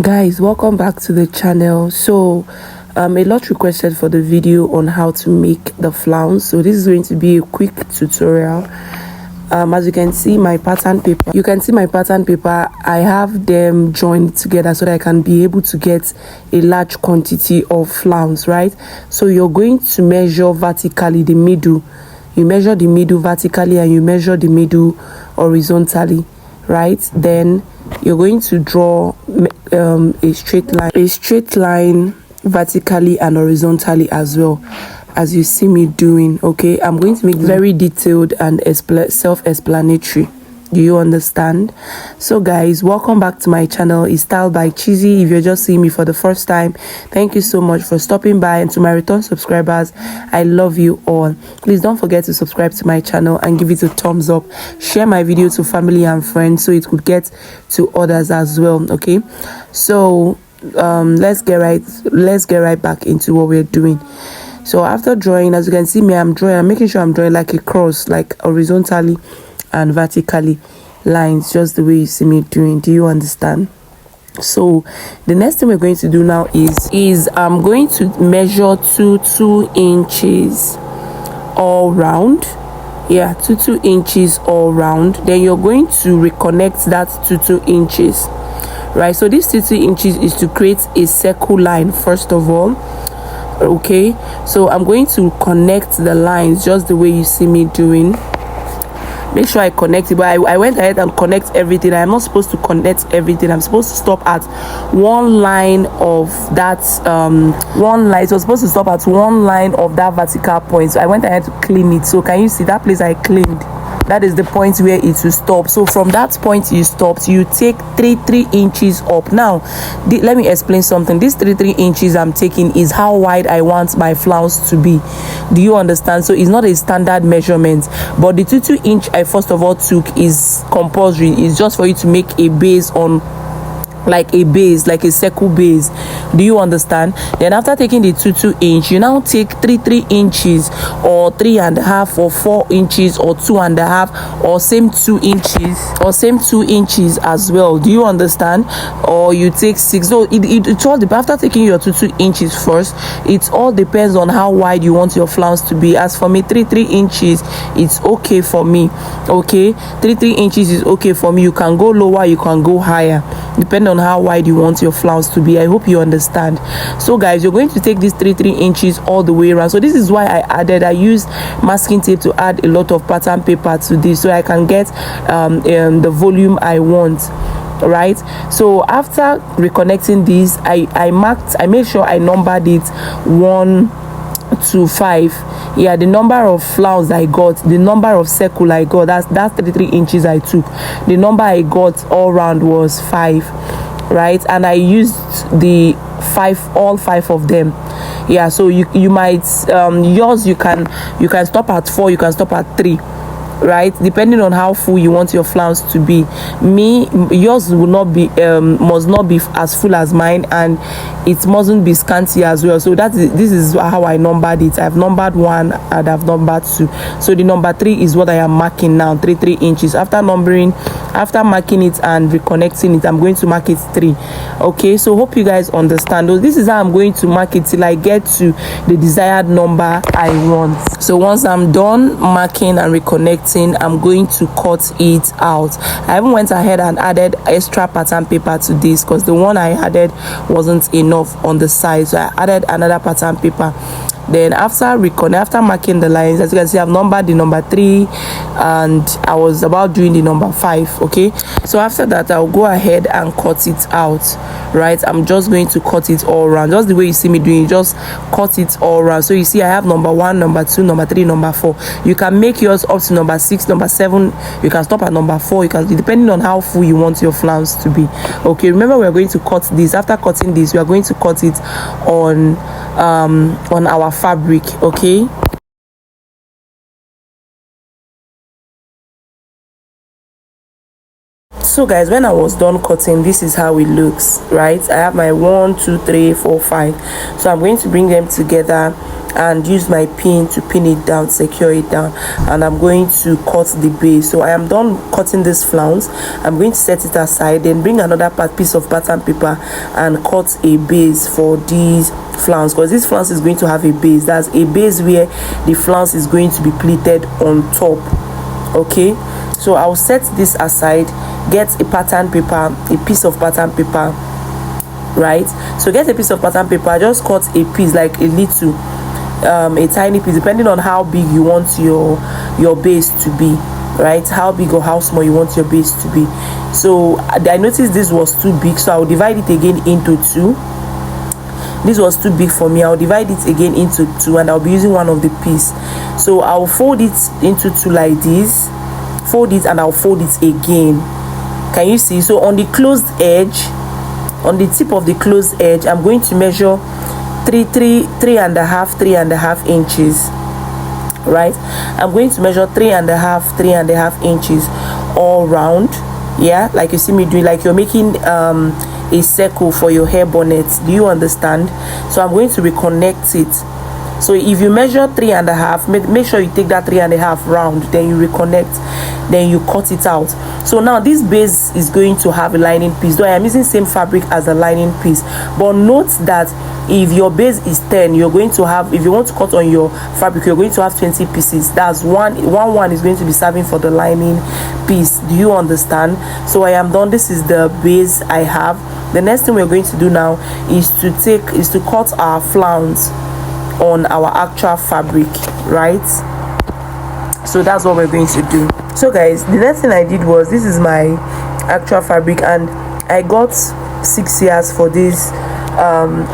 Guys, welcome back to the channel. So a lot requested for the video on how to make the flounce, so this is going to be a quick tutorial. As you can see my pattern paper, I have them joined together so that I can be able to get a large quantity of flounce, right? So you're going to measure vertically the middle. You measure the middle vertically and you measure the middle horizontally, right? Then you're going to draw a straight line vertically and horizontally as well, as you see me doing. Okay, I'm going to make very detailed and self-explanatory. Do you understand? So guys, welcome back to my channel. It's Style by Cheesy. If you're just seeing me for the first time, thank you so much for stopping by. And to my return subscribers, I love you all. Please don't forget to subscribe to my channel and give it a thumbs up. Share my video to family and friends so it could get to others as well. Okay, so let's get right back into what we're doing. So after drawing, as you can see me, I'm making sure I'm drawing like a cross, like horizontally and vertically lines, just the way you see me doing. Do you understand? So the next thing we're going to do now is I'm going to measure 2 inches all round. 2 inches all round. Then you're going to reconnect that to 2 inches, right? So this 2 inches is to create a circle line first of all. Okay, so I'm going to connect the lines just the way you see me doing. Make sure I connect it, but I went ahead and connect everything. I'm not supposed to connect everything. I'm supposed to stop at one line of that one line. So I'm supposed to stop at one line of that vertical point. So I went ahead to clean it. So can you see that place I cleaned? That is the point where it will stop. So from that point you stopped, you take 3 inches up. Now let me explain something. This 3 inches I'm taking is how wide I want my flounce to be. Do you understand? So it's not a standard measurement, but the 2 inch I first of all took is compulsory. It's just for you to make a base on, like a circle base. Do you understand? Then after taking the 2 inch, you now take 3 inches or 3.5 or 4 inches or 2.5 or same 2 inches or same 2 inches as well. Do you understand? Or you take 6. So it all depends. After taking your 2 inches first, it all depends on how wide you want your flounce to be. As for me, 3 inches it's okay for me. Okay, 3 inches is okay for me. You can go lower, you can go higher, depending on how wide you want your flounce to be. I hope you understand. So guys, you're going to take this 3 inches all the way around. So this is why I used masking tape to add a lot of pattern paper to this, so I can get the volume I want, right? So after reconnecting this, I made sure I numbered it 1 to 5. The number of flounce I got, the number of circle I got, that's 3 inches I took. The number I got all round was 5, right? And I used the all 5 of them. So you might yours, you can stop at 4, you can stop at 3, right, depending on how full you want your flounce to be. Yours will not be must not be as full as mine, and it mustn't be scanty as well. So this is how I numbered it. I've numbered 1 and I've numbered 2. So the number 3 is what I am marking now. 3 inches. After marking it and reconnecting it, I'm going to mark it 3. Okay, so hope you guys understand. This is how I'm going to mark it till I get to the desired number I want. So once I'm done marking and reconnecting, I'm going to cut it out. I even went ahead and added extra pattern paper to this because the one I added wasn't enough on the side, so I added another pattern paper. Then after marking the lines, as you can see, I've numbered the number 3 and I was about doing the number 5. Okay, so after that I'll go ahead and cut it out, right? I'm just going to cut it all around, just the way you see me doing. Just cut it all around. So you see I have number 1, number 2, number 3, number 4. You can make yours up to number 6, number 7. You can stop at number 4. You can, depending on how full you want your flounce to be. Okay, remember we are going to cut this. After cutting this, we are going to cut it on our fabric. Okay, So guys, when I was done cutting, this is how it looks, right? I have my 1 2 3 4 5. So I'm going to bring them together and use my pin to pin it down, secure it down, and I'm going to cut the base. So I am done cutting this flounce. I'm going to set it aside, then bring another piece of pattern paper and cut a base for these flounce, because this flounce is going to have a base. That's a base where the flounce is going to be pleated on top. Okay, so I'll set this aside, get a pattern paper, a piece of pattern paper, right? So get a piece of pattern paper, just cut a piece, like a little a tiny piece, depending on how big you want your base to be, right? How big or how small you want your base to be. So I noticed this was too big, so I'll divide it again into 2. This was too big for me. I'll divide it again into 2, and I'll be using one of the piece. So I'll fold it into 2 like this, fold it, and I'll fold it again. Can you see? So on the closed edge, on the tip of the closed edge, I'm going to measure 3.5 inches, right? I'm going to measure 3.5 inches all round. Yeah, like you see me doing, like you're making a circle for your hair bonnet. Do you understand? So I'm going to reconnect it. So if you measure 3.5, make sure you take that 3.5 round, then you reconnect, then you cut it out. So now this base is going to have a lining piece, though I am using same fabric as the lining piece. But note that if your base is 10, you're going to have, if you want to cut on your fabric, you're going to have 20 pieces. That's one is going to be serving for the lining piece. Do you understand? So I am done. This is the base I have. The next thing we're going to do now is to cut our flounce on our actual fabric, right? So that's what we're going to do. So guys, the next thing I did was, this is my actual fabric, and I got 6 yards for this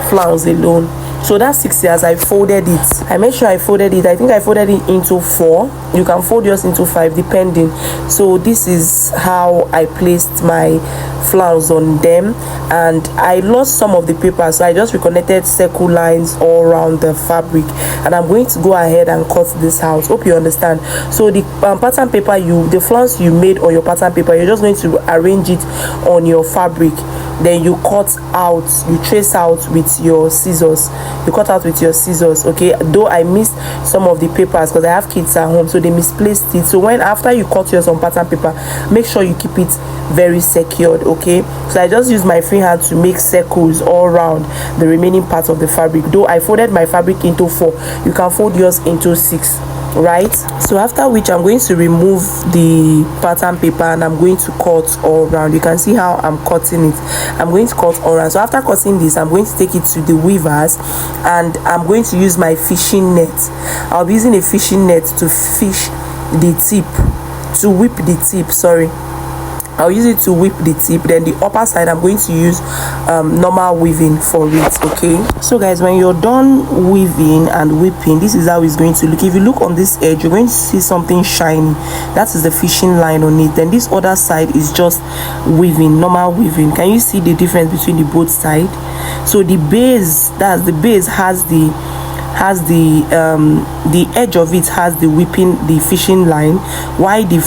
flounce alone. So that's 6 yards. I folded it. I made sure I folded it. I think I folded it into 4. You can fold yours into 5 depending. So this is how I placed my flounce on them, and I lost some of the paper, so I just reconnected circle lines all around the fabric, and I'm going to go ahead and cut this out. Hope you understand. So the pattern paper, the flounce you made on your pattern paper, you're just going to arrange it on your fabric, then you cut out, you trace out with your scissors. You cut out with your scissors. Okay, though I missed some of the papers because I have kids at home, so they misplaced it. So when after you cut yours on pattern paper, make sure you keep it very secured. Okay, so I just use my free hand to make circles all around the remaining parts of the fabric. Though I folded my fabric into 4, you can fold yours into 6, right? So after which, I'm going to remove the pattern paper and I'm going to cut all around. You can see how I'm cutting it. I'm going to cut all around. So after cutting this, I'm going to take it to the weavers, and I'm going to use my fishing net. I'll be using a fishing net to fish the tip, to whip the tip, sorry. I'll use it to whip the tip. Then the upper side, I'm going to use normal weaving for it. Okay, so guys, when you're done weaving and whipping, this is how it's going to look. If you look on this edge, you're going to see something shiny. That is the fishing line on it. Then this other side is just weaving, normal weaving. Can you see the difference between the both sides? So the base, that's the base, has the edge of it has the whipping, the fishing line, while the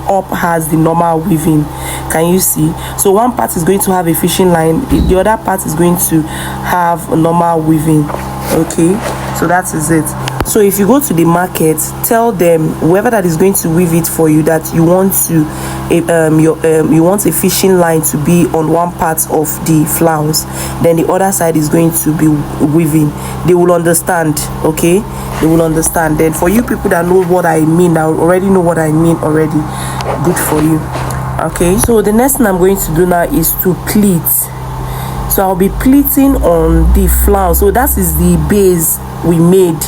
up has the normal weaving. Can you see? So one part is going to have a fishing line, the other part is going to have a normal weaving. Okay, so that is it. So if you go to the market, tell them, whoever that is going to weave it for you, that you want to you want a fishing line to be on one part of the flounce, then the other side is going to be weaving. They will understand. Okay, they will understand. Then for you people that know what I mean, that already know what I mean already, good for you. Okay, so the next thing I'm going to do now is to pleat. So I'll be pleating on the flounce. So that is the base we made,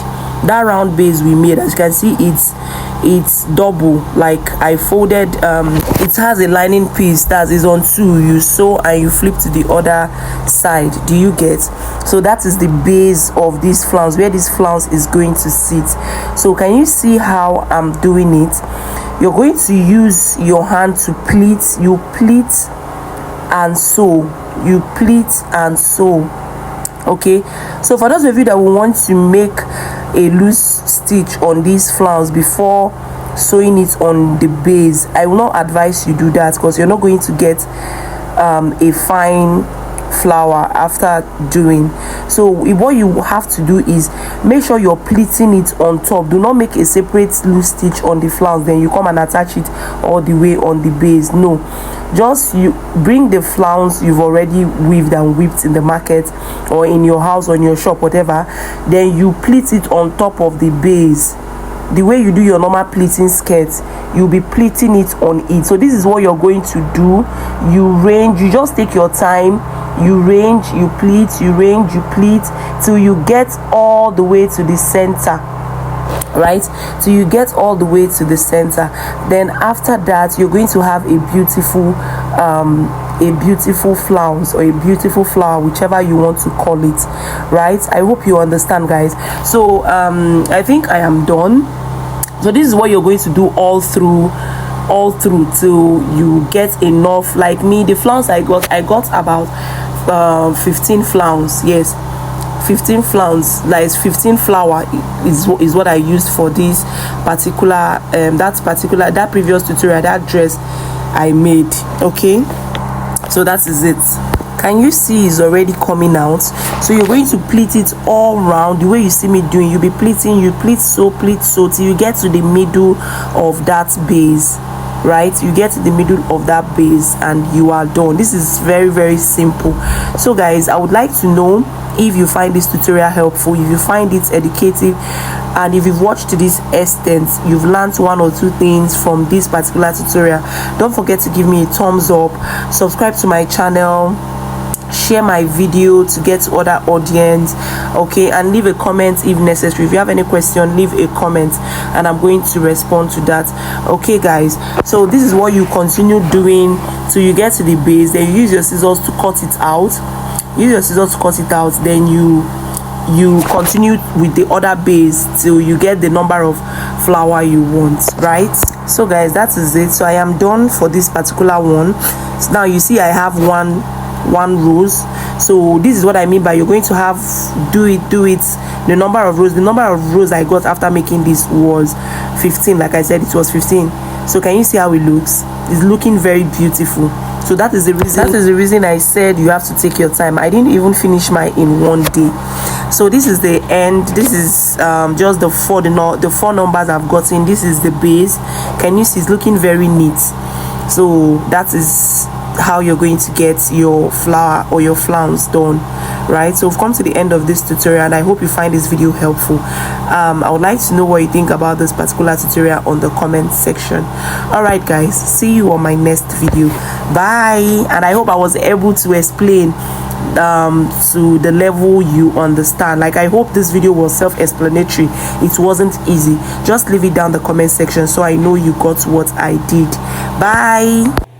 that round base we made. As you can see, it's double, like I folded. It has a lining piece that is on 2. You sew and you flip to the other side. Do you get? So that is the base of this flounce, where this flounce is going to sit. So can you see how I'm doing it? You're going to use your hand to pleat. You pleat and sew, you pleat and sew. Okay, so for those of you that will want to make a loose stitch on this flounce before sewing it on the base. I will not advise you do that, because you're not going to get a fine flower after doing. So what you have to do is make sure you're pleating it on top. Do not make a separate loose stitch on the flounce, then you come and attach it all the way on the base. No, just you bring the flounce you've already weaved and whipped in the market or in your house or in your shop, whatever, then you pleat it on top of the base. The way you do your normal pleating skirt, you'll be pleating it on it. So this is what you're going to do. You range, you just take your time, you range, you pleat, you range, you pleat till you get all the way to the center, right? So you get all the way to the center. Then after that, you're going to have a beautiful flounce or a beautiful flower, whichever you want to call it, right? I hope you understand, guys. So I think I am done. So this is what you're going to do all through till you get enough. Like me, the flounce I got about 15 flounce. Yes, 15 flounce, like 15 flower is what I used for this particular that previous tutorial, that dress I made. Okay, so that is it. Can you see it's already coming out? So you're going to pleat it all round the way you see me doing. You'll be pleating, you pleat so till you get to the middle of that base, right? You get to the middle of that base and you are done. This is very, very simple. So guys, I would like to know if you find this tutorial helpful, if you find it educative, and if you've watched to this extent, you've learned one or two things from this particular tutorial. Don't forget to give me a thumbs up, subscribe to my channel, share my video to get to other audience, okay, and leave a comment if necessary. If you have any question, leave a comment and I'm going to respond to that. Okay guys, so this is what you continue doing till you get to the base. Then you use your scissors to cut it out. Then you continue with the other base till you get the number of flower you want, right? So guys, that is it. So I am done for this particular one. So now you see I have one rose. So this is what I mean by you're going to have do it the number of rows I got after making this was 15. Like I said, it was 15. So can you see how it looks? It's looking very beautiful. So that is the reason I said you have to take your time. I didn't even finish mine in one day. So this is the end. This is just the four numbers I've gotten. This is the base. Can you see it's looking very neat? So that is how you're going to get your flower or your flounce done, right? So we've come to the end of this tutorial and I hope you find this video helpful. I would like to know what you think about this particular tutorial on the comment section. All right guys, see you on my next video. Bye. And I hope I was able to explain to the level you understand. Like, I hope this video was self-explanatory. It wasn't easy. Just leave it down the comment section so I know you got what I did. Bye.